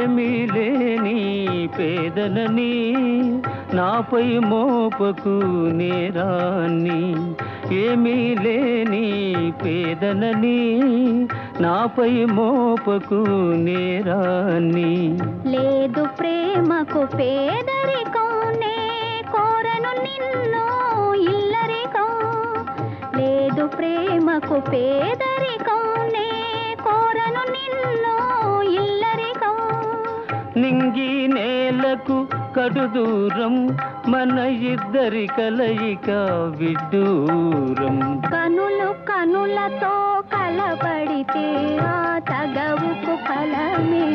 ఏమీ లేని పేదనని నాపై మోపకు నేరాన్ని. ఏమీ లేని పేదనని నాపై మోపకు నేరాన్ని. లేదు ప్రేమకు పేదరికం, నే కోరను నిన్ను ఇల్లరికం. లేదు ప్రేమకు పేదరికం, నే కోరను నిన్ను ఇల్లరికం. నింగి నేలకు కడు దూరం, మన ఇద్దరి కలయిక విడ్డూరం. కనులు కనులతో కలబడితే ఆ తగవుకు ఫలమే